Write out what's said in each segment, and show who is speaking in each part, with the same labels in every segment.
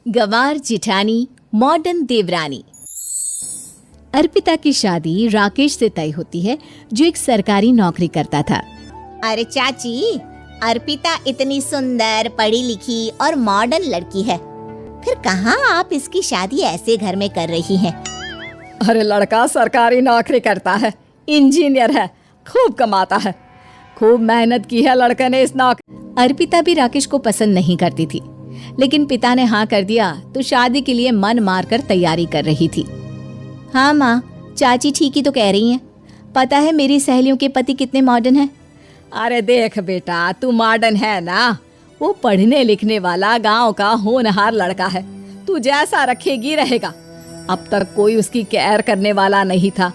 Speaker 1: गंवार जिठानी modern देवरानी। अर्पिता की शादी राकेश से तय होती है, जो एक सरकारी नौकरी करता था।
Speaker 2: अरे चाची, अर्पिता इतनी सुंदर, पढ़ी लिखी और मॉडर्न लड़की है, फिर कहाँ आप इसकी शादी ऐसे घर में कर रही हैं?
Speaker 3: अरे लड़का सरकारी नौकरी करता है, इंजीनियर है, खूब कमाता है, खूब मेहनत की है लड़के ने इस नौकरी।
Speaker 1: अर्पिता भी राकेश को पसंद नहीं करती थी, लेकिन पिता ने हाँ कर दिया तो शादी के लिए मन मारकर तैयारी कर रही थी। हाँ माँ, चाची ठीक ही तो कह रही हैं। पता है मेरी सहेलियों के पति कितने मॉडर्न हैं।
Speaker 3: अरे देख बेटा, तू मॉडर्न है ना, वो पढ़ने लिखने वाला गांव का होनहार लड़का है, तू जैसा रखेगी रहेगा। अब तक कोई उसकी केयर करने वाला नहीं था,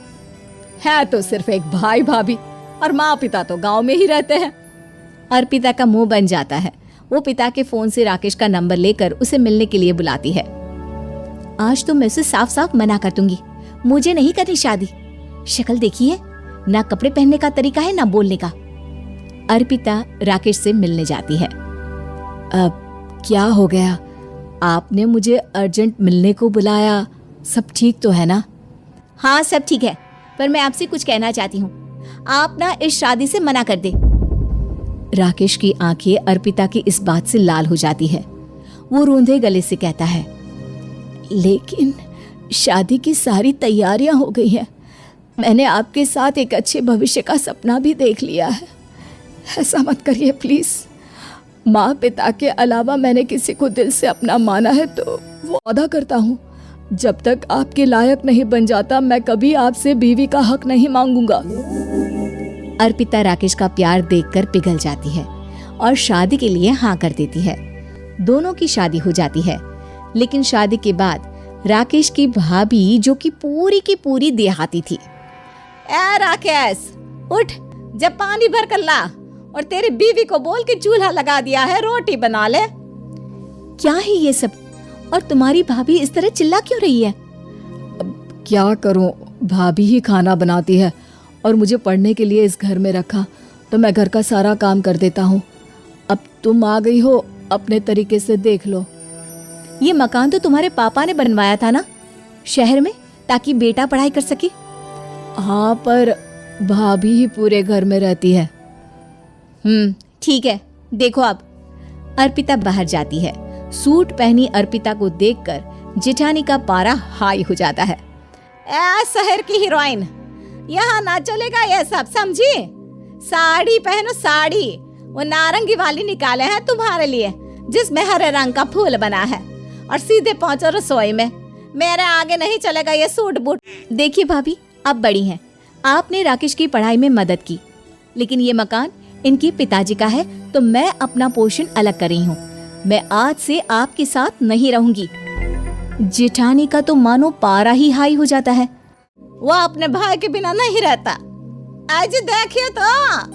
Speaker 3: है तो सिर्फ एक भाई भाभी, और माँ पिता तो गांव में ही रहते हैं।
Speaker 1: अर्पिता का मुंह बन जाता है। वो पिता के फोन से राकेश का नंबर लेकर उसे मिलने के लिए बुलाती है। आज तो मैं उसे साफ साफ मना कर दूंगी, मुझे नहीं करनी शादी। शक्ल देखी है ना, कपड़े पहनने का तरीका है ना बोलने का। अर्पिता राकेश से मिलने जाती है।
Speaker 3: अब क्या हो गया, आपने मुझे अर्जेंट मिलने को बुलाया, सब ठीक तो है ना?
Speaker 1: हाँ सब ठीक है, पर मैं आपसे कुछ कहना चाहती हूँ। आप ना इस शादी से मना कर दे। राकेश की आंखें अर्पिता की इस बात से लाल हो जाती है। वो रोंदे गले से कहता है,
Speaker 3: लेकिन शादी की सारी तैयारियां हो गई हैं, मैंने आपके साथ एक अच्छे भविष्य का सपना भी देख लिया है, ऐसा मत करिए प्लीज। माँ पिता के अलावा मैंने किसी को दिल से अपना माना है, तो वो वादा करता हूँ जब तक आपके लायक नहीं बन जाता मैं कभी आपसे बीवी का हक नहीं मांगूंगा।
Speaker 1: अर्पिता राकेश का प्यार देखकर पिघल जाती है और शादी के लिए हाँ कर देती है। दोनों की शादी हो जाती है, लेकिन शादी के बाद राकेश की भाभी, जो कि पूरी देहाती थी,
Speaker 3: ए राकेश उठ, जब पानी भर कर ला और तेरी बीवी को बोल के चूल्हा लगा दिया है, रोटी बना ले।
Speaker 1: क्या है ये सब? और तुम्हारी भाभी इस तरह चिल्ला क्यों रही है?
Speaker 3: अब क्या करूं, भाभी ही खाना बनाती है और मुझे पढ़ने के लिए इस घर में रखा, तो मैं घर का सारा काम कर देता हूँ। अब तुम आ गई हो, अपने तरीके से देख लो।
Speaker 1: ये मकान तो तुम्हारे पापा ने बनवाया था ना शहर में, ताकि बेटा पढ़ाई कर सके।
Speaker 3: हाँ, पर भाभी ही पूरे घर में रहती है।
Speaker 1: ठीक है, देखो अब। अर्पिता बाहर जाती है। सूट पहनी अर्पिता को देखकर जेठानी का पारा हाई हो जाता है।
Speaker 3: ए शहर की हीरोइन, यहाँ ना चलेगा ये सब, समझी? साड़ी पहनो, साड़ी वो नारंगी वाली निकाले हैं तुम्हारे लिए, जिसमें हरे रंग का फूल बना है, और सीधे पहुंचो रसोई में। मेरे आगे नहीं चलेगा ये सूट बूट।
Speaker 1: देखिए भाभी, आप बड़ी हैं, आपने राकेश की पढ़ाई में मदद की, लेकिन ये मकान इनके पिताजी का है, तो मैं अपना पोर्शन अलग कर रही हूँ। मैं आज से आपके साथ नहीं रहूंगी। जेठानी का तो मानो पारा ही हाई हो जाता है।
Speaker 3: वो अपने भाई के बिना नहीं रहता। आज देखिए तो,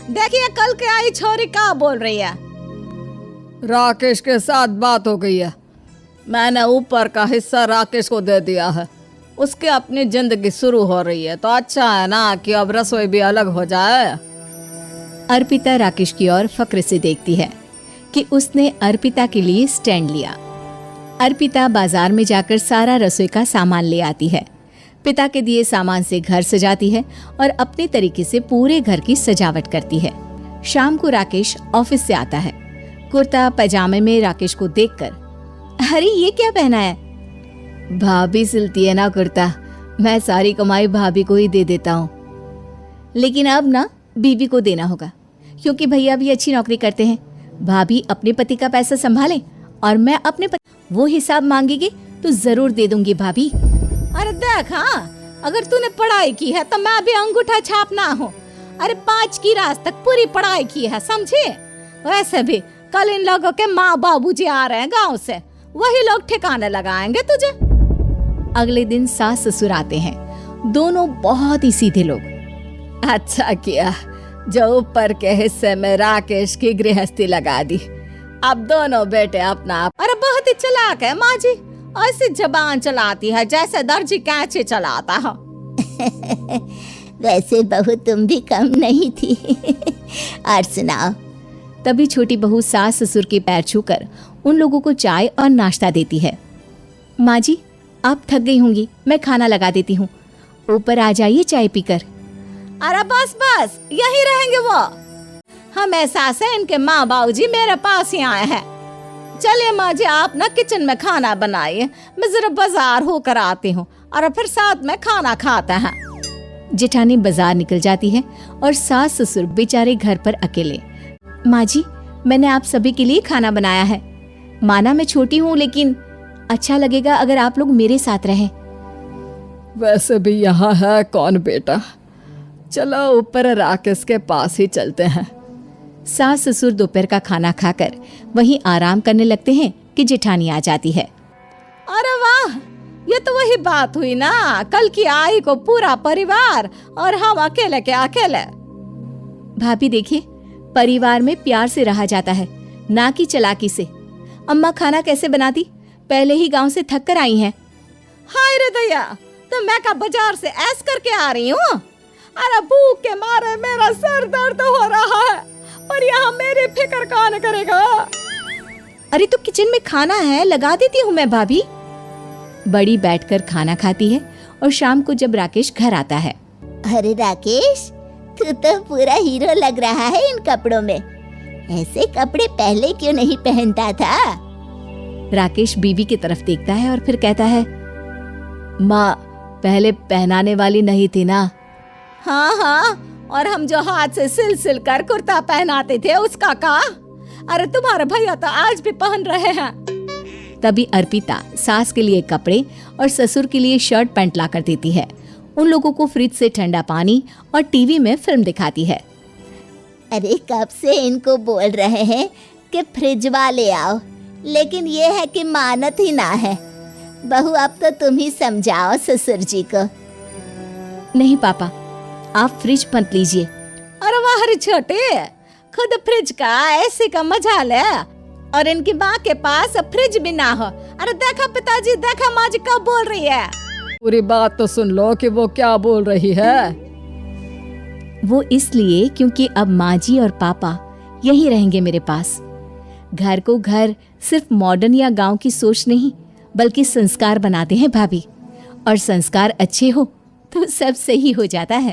Speaker 3: देखिए कल के आई छोरी क्या बोल रही है। राकेश के साथ बात हो गई है, मैंने ऊपर का हिस्सा राकेश को दे दिया है, उसकी अपनी जिंदगी शुरू हो रही है, तो अच्छा है ना कि अब रसोई भी अलग हो जाए।
Speaker 1: अर्पिता राकेश की ओर फक्र से देखती है कि उसने अर्पिता के लिए स्टैंड लिया। अर्पिता बाजार में जाकर सारा रसोई का सामान ले आती है। पिता के दिए सामान से घर सजाती है और अपने तरीके से पूरे घर की सजावट करती है। शाम को राकेश ऑफिस से आता है। कुर्ता पैजामे में राकेश को देखकर, अरे ये क्या पहना है?
Speaker 3: भाभी सिलती है ना कुर्ता, मैं सारी कमाई भाभी को ही दे देता हूँ।
Speaker 1: लेकिन अब ना बीवी को देना होगा, क्योंकि भैया भी अच्छी नौकरी करते हैं। भाभी अपने पति का पैसा संभाले और मैं अपने पति, वो हिसाब मांगेगी तो जरूर दे दूंगी भाभी।
Speaker 3: अरे देख, हाँ, अगर तूने पढ़ाई की है तो मैं भी अंगूठा छापना हूँ। अरे 5 की रात तक पूरी पढ़ाई की है, समझे? वैसे भी कल इन लोगों के माँ बाबूजी आ रहे हैं गांव से, वही लोग ठिकाने लगाएंगे तुझे।
Speaker 1: अगले दिन सास ससुर आते हैं, दोनों बहुत ही सीधे लोग।
Speaker 3: अच्छा किया जो ऊपर के हिस्से में राकेश की गृहस्थी लगा दी, अब दोनों बेटे अपना आप। अरे बहुत ही चालाक है माँ जी, ऐसी जबान चलाती है जैसे दर्जी कैंची चलाता हो।
Speaker 2: वैसे बहू तुम भी कम नहीं थी। और सुनाओ।
Speaker 1: तभी छोटी बहू सास ससुर के पैर छूकर उन लोगों को चाय और नाश्ता देती है। माँ जी, आप थक गई होंगी, मैं खाना लगा देती हूँ, ऊपर आ जाइए चाय पीकर।
Speaker 2: अरे बस बस, यही रहेंगे वो। हम एहसास है इनके माँ बाबूजी मेरे पास ही आए हैं। चलिए माँ जी, आप ना किचन में खाना बनाइए, मैं जरा बाजार होकर आती हूँ और फिर साथ में खाना खाते हैं।
Speaker 1: जेठानी बाजार निकल जाती है और सास ससुर बेचारे घर पर अकेले। माँ जी, मैंने आप सभी के लिए खाना बनाया है। माना मैं छोटी हूँ, लेकिन अच्छा लगेगा अगर आप लोग मेरे साथ रहें।
Speaker 3: वैसे भी यहाँ है कौन बेटा, चलो ऊपर राकेश के पास ही चलते हैं।
Speaker 1: सास ससुर दोपहर का खाना खाकर वहीं आराम करने लगते हैं कि जेठानी आ जाती है।
Speaker 2: अरे वाह, ये तो वही बात हुई ना, कल की आई को पूरा परिवार और हम अकेले के अकेले।
Speaker 1: भाभी देखिए, परिवार में प्यार से रहा जाता है, ना कि चालाकी से। अम्मा खाना कैसे बनाती, पहले ही गांव से थक कर आई हैं।
Speaker 2: हाय रे दया, तो मैं का बाजार से ऐस करके आ रही हूँ। अरे भूख के मारे मेरा सर दर्द हो रहा है, पर यहाँ मेरी फिक्र कौन करेगा।
Speaker 1: अरे तो किचन में खाना है, लगा देती हूँ मैं भाभी। बड़ी बैठकर खाना खाती है और शाम को जब राकेश घर आता है।
Speaker 2: अरे राकेश, तू तो पूरा हीरो लग रहा है इन कपड़ों में। ऐसे कपड़े पहले क्यों नहीं पहनता था?
Speaker 1: राकेश बीवी की तरफ देखता है और फिर कहता है, माँ पहले पहनाने वाली नहीं थी ना।
Speaker 2: हाँ हाँ, और हम जो हाथ से सिल सिल कर कुर्ता पहनाते थे उसका का? अरे तुम्हारे भैया तो आज भी पहन रहे हैं।
Speaker 1: तभी अर्पिता सास के लिए कपड़े और ससुर के लिए शर्ट पैंट ला कर देती है। उन लोगों को फ्रिज से ठंडा पानी और टीवी में फिल्म दिखाती है।
Speaker 2: अरे कब से इनको बोल रहे हैं कि फ्रिज वाले आओ, लेकिन ये है कि मानत ही ना है। बहू, अब तो तुम ही समझाओ ससुर जी को।
Speaker 1: नहीं पापा, आप फ्रिज मत लीजिए।
Speaker 2: अरे वाह रे छोटे, खुद फ्रिज का ऐसे का मजा ले, और इनकी माँ के पास फ्रिज भी ना हो। अरे देखा पिताजी, देखा माँ जी कब बोल रही है।
Speaker 3: पूरी बात तो सुन लो कि वो क्या बोल रही है।
Speaker 1: वो इसलिए क्योंकि अब माँ जी और पापा यही रहेंगे मेरे पास। घर को घर सिर्फ मॉडर्न या गांव की सोच नहीं, बल्कि संस्कार बनाते हैं भाभी, और संस्कार अच्छे हो तो सब सही हो जाता है।